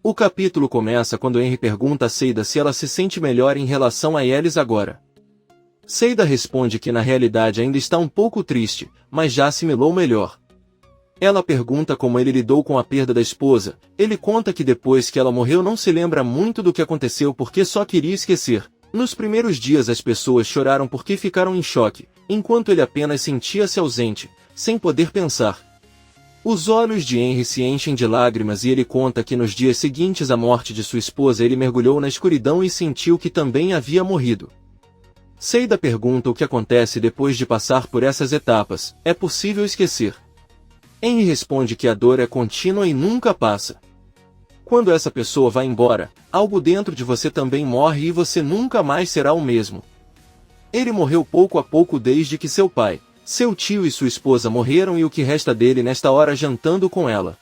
O capítulo começa quando Henry pergunta a Seida se ela se sente melhor em relação a eles agora. Seida responde que na realidade ainda está um pouco triste, mas já assimilou melhor. Ela pergunta como ele lidou com a perda da esposa. Ele conta que depois que ela morreu não se lembra muito do que aconteceu porque só queria esquecer. Nos primeiros dias as pessoas choraram porque ficaram em choque, enquanto ele apenas sentia-se ausente, sem poder pensar. Os olhos de Henry se enchem de lágrimas e ele conta que nos dias seguintes à morte de sua esposa ele mergulhou na escuridão e sentiu que também havia morrido. Seida pergunta o que acontece depois de passar por essas etapas. É possível esquecer? Henry responde que a dor é contínua e nunca passa. Quando essa pessoa vai embora, algo dentro de você também morre e você nunca mais será o mesmo. Ele morreu pouco a pouco desde que seu pai, seu tio e sua esposa morreram e o que resta dele nesta hora jantando com ela.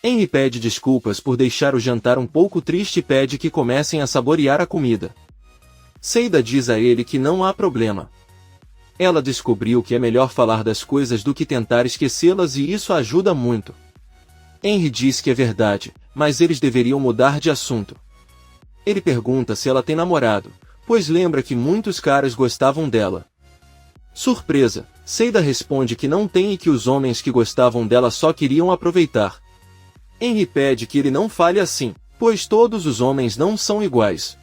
Henry pede desculpas por deixar o jantar um pouco triste e pede que comecem a saborear a comida. Seida diz a ele que não há problema. Ela descobriu que é melhor falar das coisas do que tentar esquecê-las e isso ajuda muito. Henry diz que é verdade, mas eles deveriam mudar de assunto. Ele pergunta se ela tem namorado, pois lembra que muitos caras gostavam dela. Surpresa, Seida responde que não tem e que os homens que gostavam dela só queriam aproveitar. Henry pede que ele não fale assim, pois todos os homens não são iguais.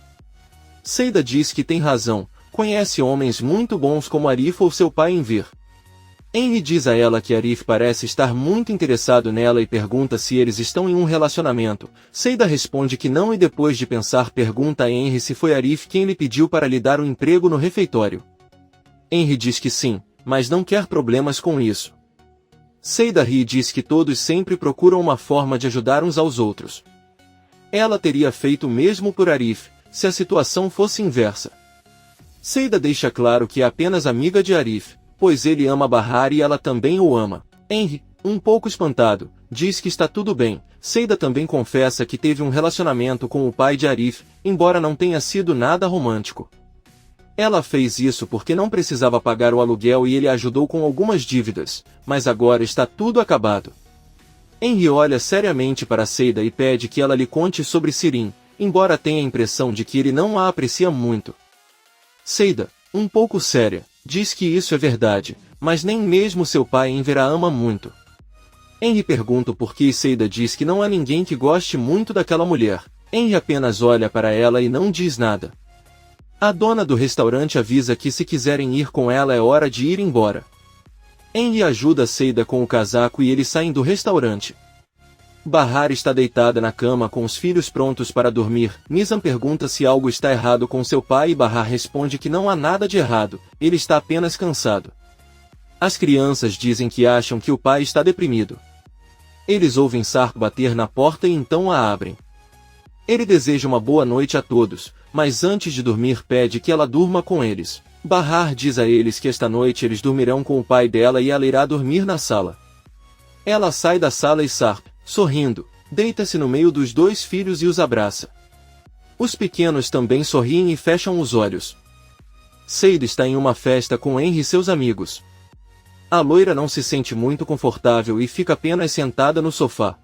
Seida diz que tem razão, conhece homens muito bons como Arif ou seu pai em ver. Henry diz a ela que Arif parece estar muito interessado nela e pergunta se eles estão em um relacionamento. Seida responde que não e depois de pensar pergunta a Henry se foi Arif quem lhe pediu para lhe dar um emprego no refeitório. Henry diz que sim, mas não quer problemas com isso. Seida ri e diz que todos sempre procuram uma forma de ajudar uns aos outros. Ela teria feito o mesmo por Arif, se a situação fosse inversa. Seida deixa claro que é apenas amiga de Arif, pois ele ama Bahar e ela também o ama. Henry, um pouco espantado, diz que está tudo bem. Seida também confessa que teve um relacionamento com o pai de Arif, embora não tenha sido nada romântico. Ela fez isso porque não precisava pagar o aluguel e ele a ajudou com algumas dívidas, mas agora está tudo acabado. Henry olha seriamente para Seida e pede que ela lhe conte sobre Sirin, embora tenha a impressão de que ele não a aprecia muito. Seida, um pouco séria, diz que isso é verdade, mas nem mesmo seu pai Enver a ama muito. Henry pergunta por que e Seida diz que não há ninguém que goste muito daquela mulher. Henry apenas olha para ela e não diz nada. A dona do restaurante avisa que se quiserem ir com ela é hora de ir embora. Henry ajuda Seida com o casaco e eles saem do restaurante. Bahar está deitada na cama com os filhos prontos para dormir. Nizam pergunta se algo está errado com seu pai e Bahar responde que não há nada de errado, ele está apenas cansado. As crianças dizem que acham que o pai está deprimido. Eles ouvem Sark bater na porta e então a abrem. Ele deseja uma boa noite a todos, mas antes de dormir pede que ela durma com eles. Bahar diz a eles que esta noite eles dormirão com o pai dela e ela irá dormir na sala. Ela sai da sala e Sark, sorrindo, deita-se no meio dos dois filhos e os abraça. Os pequenos também sorriem e fecham os olhos. Seida está em uma festa com Henry e seus amigos. A loira não se sente muito confortável e fica apenas sentada no sofá.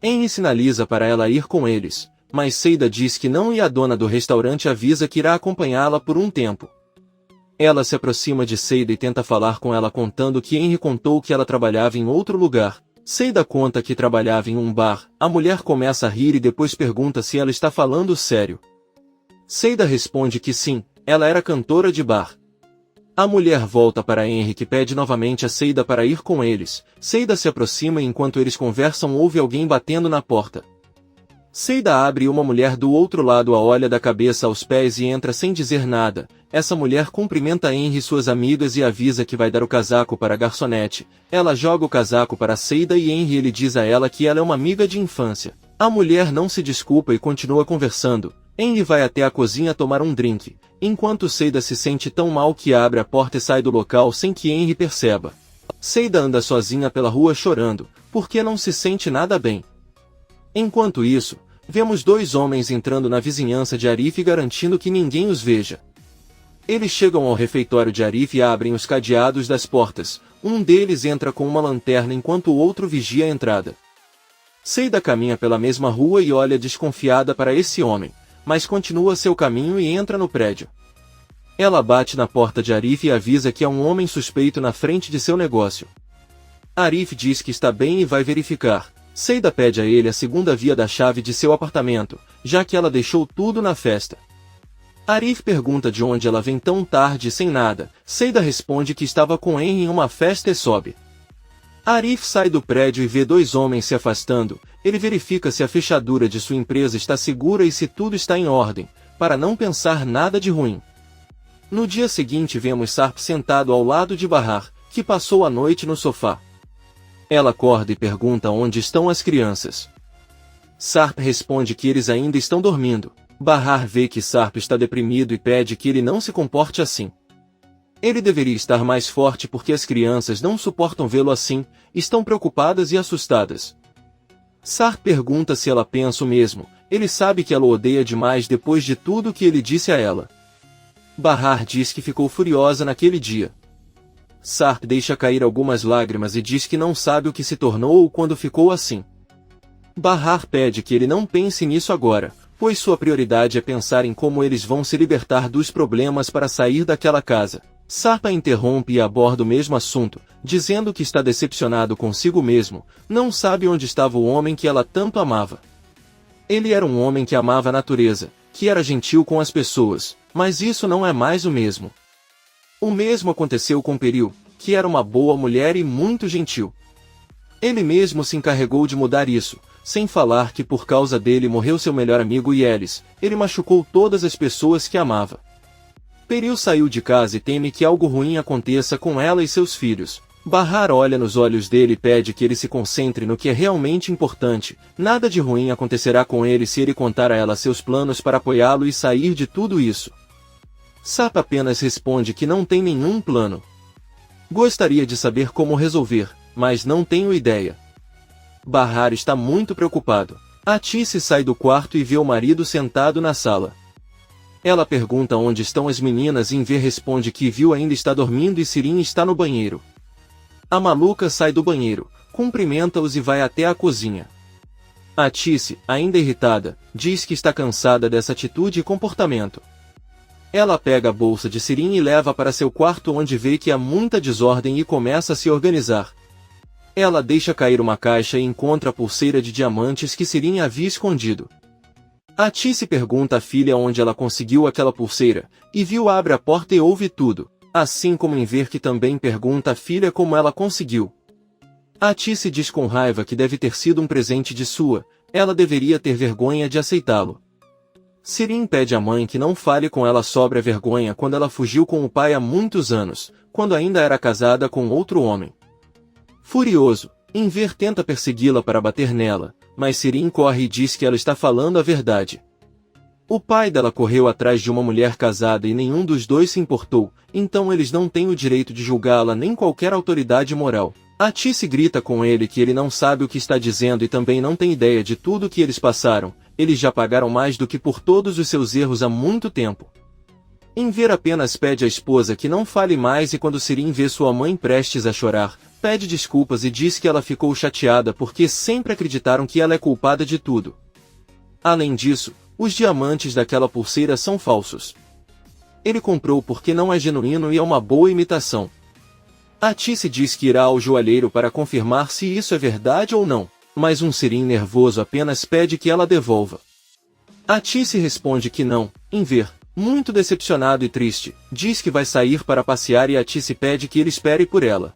Henry sinaliza para ela ir com eles, mas Seida diz que não e a dona do restaurante avisa que irá acompanhá-la por um tempo. Ela se aproxima de Seida e tenta falar com ela contando que Henry contou que ela trabalhava em outro lugar. Seida conta que trabalhava em um bar. A mulher começa a rir e depois pergunta se ela está falando sério. Seida responde que sim, ela era cantora de bar. A mulher volta para Henry que pede novamente a Seida para ir com eles. Seida se aproxima e enquanto eles conversam ouve alguém batendo na porta. Seida abre e uma mulher do outro lado a olha da cabeça aos pés e entra sem dizer nada. Essa mulher cumprimenta Henry e suas amigas e avisa que vai dar o casaco para a garçonete. Ela joga o casaco para Seida e Henry ele diz a ela que ela é uma amiga de infância. A mulher não se desculpa e continua conversando. Henry vai até a cozinha tomar um drink, enquanto Seida se sente tão mal que abre a porta e sai do local sem que Henry perceba. Seida anda sozinha pela rua chorando, porque não se sente nada bem. Enquanto isso, vemos dois homens entrando na vizinhança de Arif garantindo que ninguém os veja. Eles chegam ao refeitório de Arif e abrem os cadeados das portas. Um deles entra com uma lanterna enquanto o outro vigia a entrada. Seida caminha pela mesma rua e olha desconfiada para esse homem, mas continua seu caminho e entra no prédio. Ela bate na porta de Arif e avisa que há um homem suspeito na frente de seu negócio. Arif diz que está bem e vai verificar. Seida pede a ele a segunda via da chave de seu apartamento, já que ela deixou tudo na festa. Arif pergunta de onde ela vem tão tarde sem nada. Seida responde que estava com Henry em uma festa e sobe. Arif sai do prédio e vê dois homens se afastando. Ele verifica se a fechadura de sua empresa está segura e se tudo está em ordem, para não pensar nada de ruim. No dia seguinte vemos Sarp sentado ao lado de Bahar, que passou a noite no sofá. Ela acorda e pergunta onde estão as crianças. Sarp responde que eles ainda estão dormindo. Bahar vê que Sarp está deprimido e pede que ele não se comporte assim. Ele deveria estar mais forte porque as crianças não suportam vê-lo assim, estão preocupadas e assustadas. Sarp pergunta se ela pensa o mesmo. Ele sabe que ela o odeia demais depois de tudo que ele disse a ela. Bahar diz que ficou furiosa naquele dia. Sarp deixa cair algumas lágrimas e diz que não sabe o que se tornou quando ficou assim. Bahar pede que ele não pense nisso agora, pois sua prioridade é pensar em como eles vão se libertar dos problemas para sair daquela casa. Sarp a interrompe e aborda o mesmo assunto, dizendo que está decepcionado consigo mesmo, não sabe onde estava o homem que ela tanto amava. Ele era um homem que amava a natureza, que era gentil com as pessoas, mas isso não é mais o mesmo. O mesmo aconteceu com Peril, que era uma boa mulher e muito gentil. Ele mesmo se encarregou de mudar isso, sem falar que por causa dele morreu seu melhor amigo Yelis. Ele machucou todas as pessoas que amava. Peril saiu de casa e teme que algo ruim aconteça com ela e seus filhos. Bahar olha nos olhos dele e pede que ele se concentre no que é realmente importante. Nada de ruim acontecerá com ele se ele contar a ela seus planos para apoiá-lo e sair de tudo isso. Sarp apenas responde que não tem nenhum plano. Gostaria de saber como resolver, mas não tenho ideia. Bahar está muito preocupado. Atice sai do quarto e vê o marido sentado na sala. Ela pergunta onde estão as meninas e Enver responde que Viu ainda está dormindo e Sirin está no banheiro. A maluca sai do banheiro, cumprimenta-os e vai até a cozinha. Atice, ainda irritada, diz que está cansada dessa atitude e comportamento. Ela pega a bolsa de Sirin e leva para seu quarto onde vê que há muita desordem e começa a se organizar. Ela deixa cair uma caixa e encontra a pulseira de diamantes que Sirin havia escondido. Atice pergunta à filha onde ela conseguiu aquela pulseira, e Viu abre a porta e ouve tudo, assim como Enver que também pergunta à filha como ela conseguiu. Atice diz com raiva que deve ter sido um presente de sua, ela deveria ter vergonha de aceitá-lo. Sirin pede à mãe que não fale com ela sobre a vergonha quando ela fugiu com o pai há muitos anos, quando ainda era casada com outro homem. Furioso, Enver tenta persegui-la para bater nela, mas Sirin corre e diz que ela está falando a verdade. O pai dela correu atrás de uma mulher casada e nenhum dos dois se importou, então eles não têm o direito de julgá-la nem qualquer autoridade moral. Atice grita com ele que ele não sabe o que está dizendo e também não tem ideia de tudo que eles passaram, eles já pagaram mais do que por todos os seus erros há muito tempo. Enver apenas pede à esposa que não fale mais e quando Sirin vê sua mãe prestes a chorar, pede desculpas e diz que ela ficou chateada porque sempre acreditaram que ela é culpada de tudo. Além disso, os diamantes daquela pulseira são falsos. Ele comprou porque não é genuíno e é uma boa imitação. Atice diz que irá ao joalheiro para confirmar se isso é verdade ou não, mas um Sirin nervoso apenas pede que ela devolva. Atice responde que não. Enver, muito decepcionado e triste, diz que vai sair para passear e Atice pede que ele espere por ela.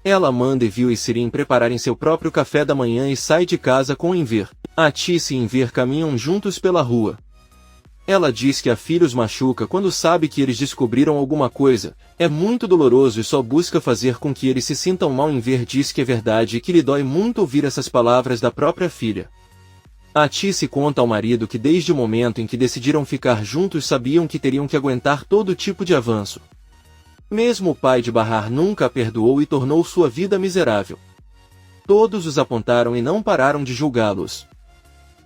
Ela manda Viu e Sirin prepararem seu próprio café da manhã e sai de casa com Enver. Atice e Enver caminham juntos pela rua. Ela diz que a filha os machuca quando sabe que eles descobriram alguma coisa, é muito doloroso e só busca fazer com que eles se sintam mal. Enver diz que é verdade e que lhe dói muito ouvir essas palavras da própria filha. Atice conta ao marido que desde o momento em que decidiram ficar juntos sabiam que teriam que aguentar todo tipo de avanço. Mesmo o pai de Bahar nunca a perdoou e tornou sua vida miserável. Todos os apontaram e não pararam de julgá-los.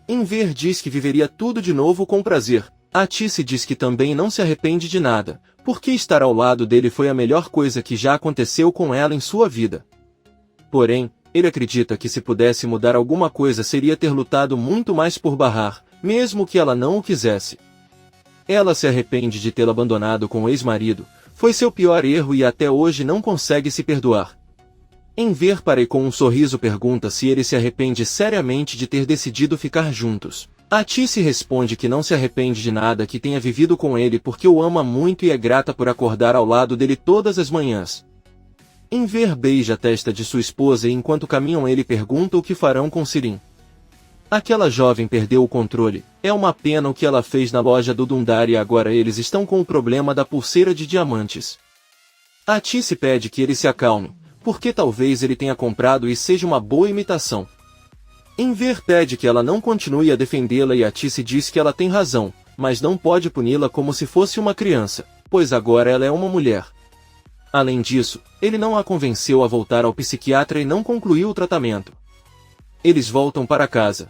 Enver diz que viveria tudo de novo com prazer. Atice diz que também não se arrepende de nada, porque estar ao lado dele foi a melhor coisa que já aconteceu com ela em sua vida. Porém, ele acredita que se pudesse mudar alguma coisa seria ter lutado muito mais por Bahar, mesmo que ela não o quisesse. Ela se arrepende de tê-lo abandonado com o ex-marido, foi seu pior erro e até hoje não consegue se perdoar. Enver para e com um sorriso pergunta se ele se arrepende seriamente de ter decidido ficar juntos. Atice responde que não se arrepende de nada, que tenha vivido com ele porque o ama muito e é grata por acordar ao lado dele todas as manhãs. Enver beija a testa de sua esposa e enquanto caminham ele pergunta o que farão com Sirin. Aquela jovem perdeu o controle, é uma pena o que ela fez na loja do Dundar e agora eles estão com o problema da pulseira de diamantes. Atice pede que ele se acalme, porque talvez ele tenha comprado e seja uma boa imitação. Enver pede que ela não continue a defendê-la e Atice diz que ela tem razão, mas não pode puni-la como se fosse uma criança, pois agora ela é uma mulher. Além disso, ele não a convenceu a voltar ao psiquiatra e não concluiu o tratamento. Eles voltam para casa.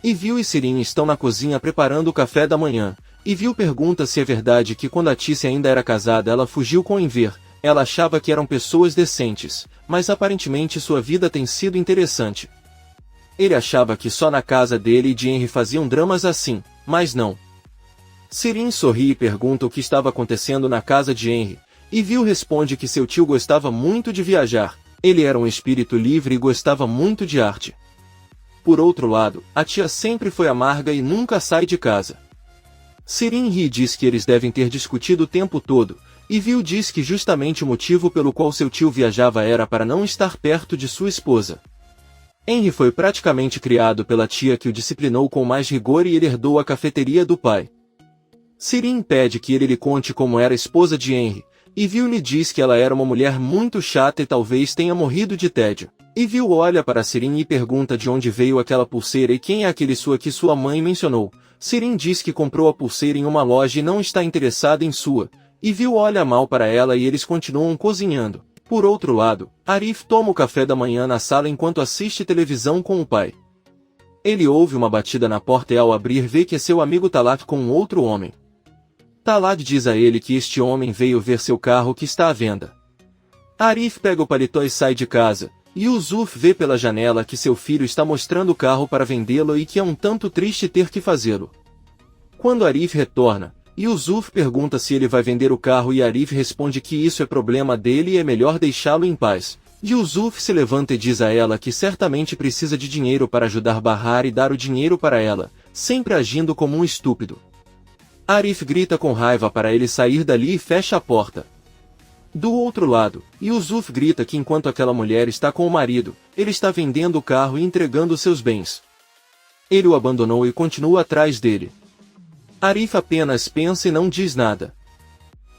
Ivil e Sirin estão na cozinha preparando o café da manhã. Ivil pergunta se é verdade que quando Atice ainda era casada ela fugiu com Enver. Ela achava que eram pessoas decentes, mas aparentemente sua vida tem sido interessante. Ele achava que só na casa dele e de Henry faziam dramas assim, mas não. Sirin sorri e pergunta o que estava acontecendo na casa de Henry. Ivil responde que seu tio gostava muito de viajar, ele era um espírito livre e gostava muito de arte. Por outro lado, a tia sempre foi amarga e nunca sai de casa. Sirin ri e diz que eles devem ter discutido o tempo todo, Ivil diz que justamente o motivo pelo qual seu tio viajava era para não estar perto de sua esposa. Henry foi praticamente criado pela tia que o disciplinou com mais rigor e ele herdou a cafeteria do pai. Sirin pede que ele lhe conte como era a esposa de Henry. Ivil lhe diz que ela era uma mulher muito chata e talvez tenha morrido de tédio. Ivil olha para Sirin e pergunta de onde veio aquela pulseira e quem é aquele que sua mãe mencionou. Sirin diz que comprou a pulseira em uma loja e não está interessada em sua. Ivil olha mal para ela e eles continuam cozinhando. Por outro lado, Arif toma o café da manhã na sala enquanto assiste televisão com o pai. Ele ouve uma batida na porta e ao abrir vê que é seu amigo Talat com um outro homem. Talat diz a ele que este homem veio ver seu carro que está à venda. Arif pega o paletó e sai de casa, e Yusuf vê pela janela que seu filho está mostrando o carro para vendê-lo e que é um tanto triste ter que fazê-lo. Quando Arif retorna, Yusuf pergunta se ele vai vender o carro e Arif responde que isso é problema dele e é melhor deixá-lo em paz. Yusuf se levanta e diz a ela que certamente precisa de dinheiro para ajudar Bahar e dar o dinheiro para ela, sempre agindo como um estúpido. Arif grita com raiva para ele sair dali e fecha a porta. Do outro lado, Yusuf grita que enquanto aquela mulher está com o marido, ele está vendendo o carro e entregando seus bens. Ele o abandonou e continua atrás dele. Arif apenas pensa e não diz nada.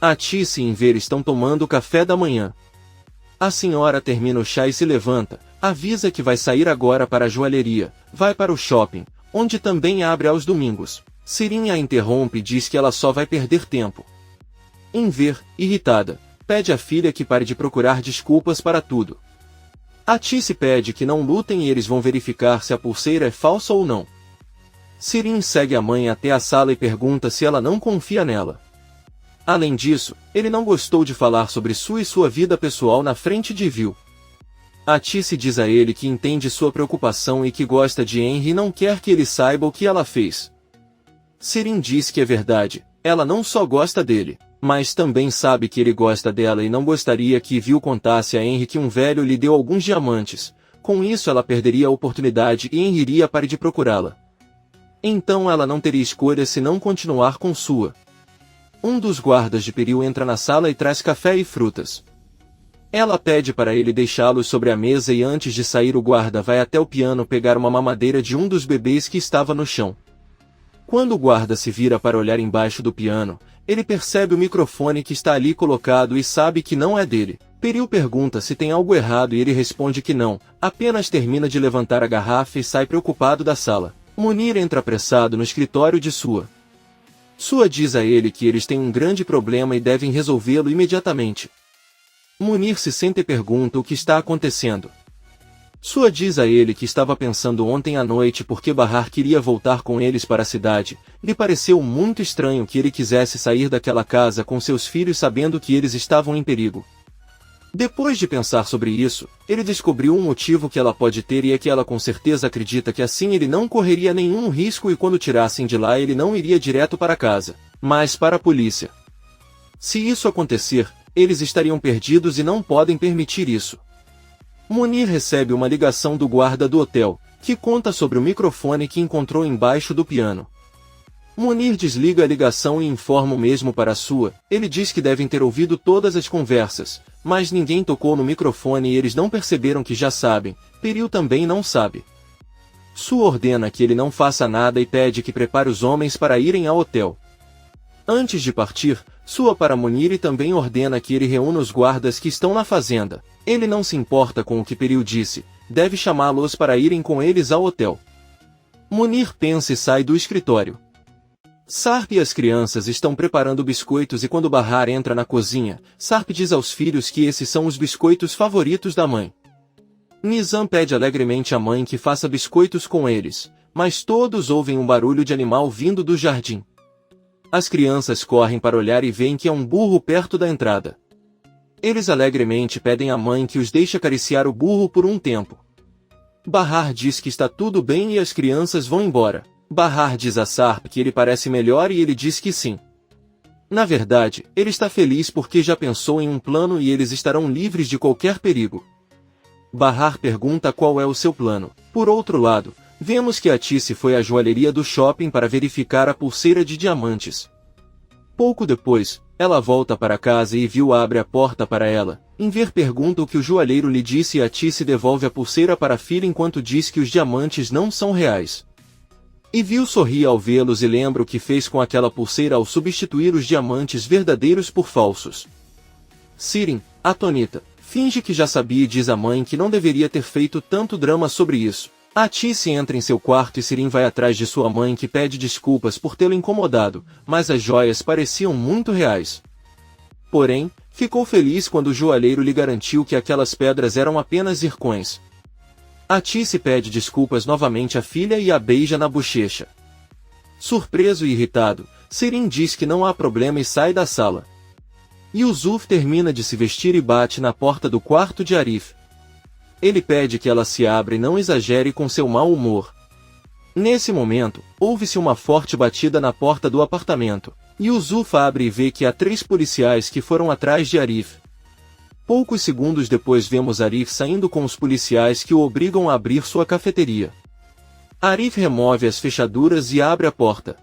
Atice e Enver estão tomando o café da manhã. A senhora termina o chá e se levanta, avisa que vai sair agora para a joalheria, vai para o shopping, onde também abre aos domingos. Sirin a interrompe e diz que ela só vai perder tempo. Enver, irritada, pede à filha que pare de procurar desculpas para tudo. Atice pede que não lutem e eles vão verificar se a pulseira é falsa ou não. Sirin segue a mãe até a sala e pergunta se ela não confia nela. Além disso, ele não gostou de falar sobre sua vida pessoal na frente de Ivil. Atice diz a ele que entende sua preocupação e que gosta de Henry e não quer que ele saiba o que ela fez. Sirin diz que é verdade, ela não só gosta dele, mas também sabe que ele gosta dela e não gostaria que Ivil contasse a Henry que um velho lhe deu alguns diamantes. Com isso ela perderia a oportunidade e Henry iria parar de procurá-la. Então ela não teria escolha senão continuar com sua. Um dos guardas de Peril entra na sala e traz café e frutas. Ela pede para ele deixá-los sobre a mesa e antes de sair o guarda vai até o piano pegar uma mamadeira de um dos bebês que estava no chão. Quando o guarda se vira para olhar embaixo do piano, ele percebe o microfone que está ali colocado e sabe que não é dele. Peril pergunta se tem algo errado e ele responde que não, apenas termina de levantar a garrafa e sai preocupado da sala. Munir entra apressado no escritório de Sua. Sua diz a ele que eles têm um grande problema e devem resolvê-lo imediatamente. Munir se sente e pergunta o que está acontecendo. Sua diz a ele que estava pensando ontem à noite porque Bahar queria voltar com eles para a cidade. Lhe pareceu muito estranho que ele quisesse sair daquela casa com seus filhos sabendo que eles estavam em perigo. Depois de pensar sobre isso, ele descobriu um motivo que ela pode ter e é que ela com certeza acredita que assim ele não correria nenhum risco e quando tirassem de lá ele não iria direto para casa, mas para a polícia. Se isso acontecer, eles estariam perdidos e não podem permitir isso. Munir recebe uma ligação do guarda do hotel, que conta sobre o microfone que encontrou embaixo do piano. Munir desliga a ligação e informa o mesmo para a sua. Ele diz que devem ter ouvido todas as conversas, mas ninguém tocou no microfone e eles não perceberam que já sabem. Peril também não sabe. Su ordena que ele não faça nada e pede que prepare os homens para irem ao hotel. Antes de partir, Sua para Munir e também ordena que ele reúna os guardas que estão na fazenda. Ele não se importa com o que Peril disse, deve chamá-los para irem com eles ao hotel. Munir pensa e sai do escritório. Sarp e as crianças estão preparando biscoitos e quando Bahar entra na cozinha, Sarp diz aos filhos que esses são os biscoitos favoritos da mãe. Nizam pede alegremente à mãe que faça biscoitos com eles, mas todos ouvem um barulho de animal vindo do jardim. As crianças correm para olhar e veem que é um burro perto da entrada. Eles alegremente pedem à mãe que os deixe acariciar o burro por um tempo. Bahar diz que está tudo bem e as crianças vão embora. Bahar diz a Sarp que ele parece melhor e ele diz que sim. Na verdade, ele está feliz porque já pensou em um plano e eles estarão livres de qualquer perigo. Bahar pergunta qual é o seu plano. Por outro lado, vemos que Atice foi à joalheria do shopping para verificar a pulseira de diamantes. Pouco depois, ela volta para casa e Viu abre a porta para ela. Enver pergunta o que o joalheiro lhe disse e Atice devolve a pulseira para a filha enquanto diz que os diamantes não são reais. E Viu sorri ao vê-los e lembra o que fez com aquela pulseira ao substituir os diamantes verdadeiros por falsos. Sirin, atônita, finge que já sabia e diz à mãe que não deveria ter feito tanto drama sobre isso. Atice entra em seu quarto e Sirin vai atrás de sua mãe que pede desculpas por tê-lo incomodado, mas as joias pareciam muito reais. Porém, ficou feliz quando o joalheiro lhe garantiu que aquelas pedras eram apenas zircões. Atice pede desculpas novamente à filha e a beija na bochecha. Surpreso e irritado, Sirin diz que não há problema e sai da sala. Yusuf termina de se vestir e bate na porta do quarto de Arif. Ele pede que ela se abra e não exagere com seu mau humor. Nesse momento, ouve-se uma forte batida na porta do apartamento. Yusuf abre e vê que há 3 policiais que foram atrás de Arif. Poucos segundos depois vemos Arif saindo com os policiais que o obrigam a abrir sua cafeteria. Arif remove as fechaduras e abre a porta.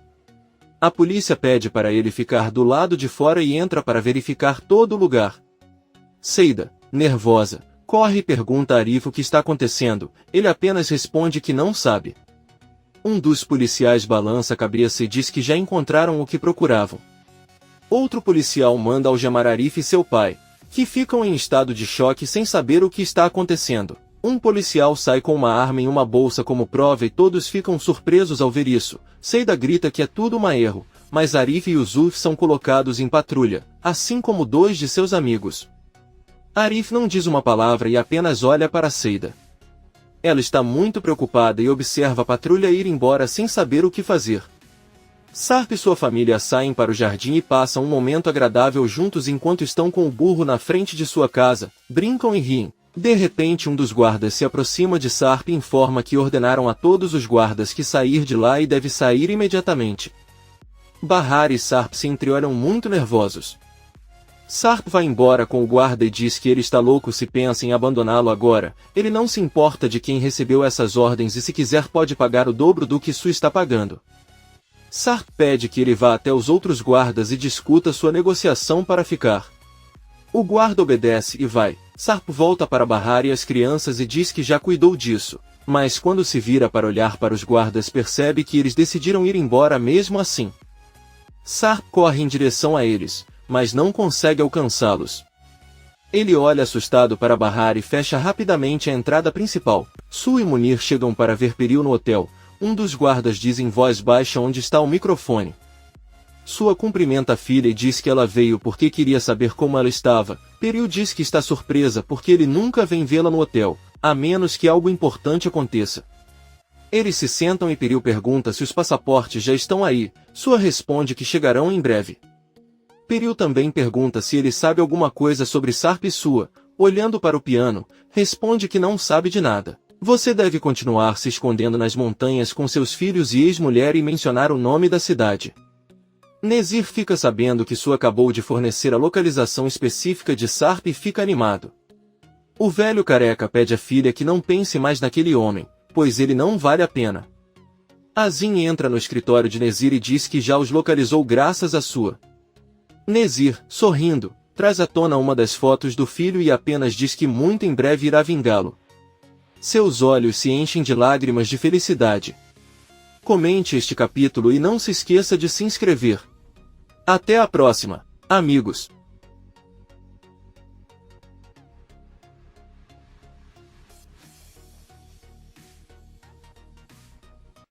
A polícia pede para ele ficar do lado de fora e entra para verificar todo o lugar. Seida, nervosa, corre e pergunta a Arif o que está acontecendo, ele apenas responde que não sabe. Um dos policiais balança a cabeça e diz que já encontraram o que procuravam. Outro policial manda algemar Arif e seu pai, que ficam em estado de choque sem saber o que está acontecendo. Um policial sai com uma arma em uma bolsa como prova e todos ficam surpresos ao ver isso. Seida grita que é tudo um erro, mas Arif e Yusuf são colocados em patrulha, assim como 2 de seus amigos. Arif não diz uma palavra e apenas olha para Seida. Ela está muito preocupada e observa a patrulha ir embora sem saber o que fazer. Sarp e sua família saem para o jardim e passam um momento agradável juntos enquanto estão com o burro na frente de sua casa, brincam e riem. De repente um dos guardas se aproxima de Sarp e informa que ordenaram a todos os guardas que sair de lá e deve sair imediatamente. Bahar e Sarp se entreolham muito nervosos. Sarp vai embora com o guarda e diz que ele está louco se pensa em abandoná-lo agora, ele não se importa de quem recebeu essas ordens e se quiser pode pagar o dobro do que Su está pagando. Sarp pede que ele vá até os outros guardas e discuta sua negociação para ficar. O guarda obedece e vai. Sarp volta para Bahar e as crianças e diz que já cuidou disso, mas quando se vira para olhar para os guardas percebe que eles decidiram ir embora mesmo assim. Sarp corre em direção a eles, mas não consegue alcançá-los. Ele olha assustado para Bahar e fecha rapidamente a entrada principal. Su e Munir chegam para ver Peril no hotel. Um dos guardas diz em voz baixa onde está o microfone. Sua cumprimenta a filha e diz que ela veio porque queria saber como ela estava. Peril diz que está surpresa porque ele nunca vem vê-la no hotel, a menos que algo importante aconteça. Eles se sentam e Peril pergunta se os passaportes já estão aí. Sua responde que chegarão em breve. Peril também pergunta se ele sabe alguma coisa sobre Sarp e Sua. olhando para o piano, responde que não sabe de nada. Você deve continuar se escondendo nas montanhas com seus filhos e ex-mulher e mencionar o nome da cidade. Nezir fica sabendo que Su acabou de fornecer a localização específica de Sarp e fica animado. O velho careca pede à filha que não pense mais naquele homem, pois ele não vale a pena. Azim entra no escritório de Nezir e diz que já os localizou graças a Sua. Nezir, sorrindo, traz à tona uma das fotos do filho e apenas diz que muito em breve irá vingá-lo. Seus olhos se enchem de lágrimas de felicidade. Comente este capítulo e não se esqueça de se inscrever. Até a próxima, amigos!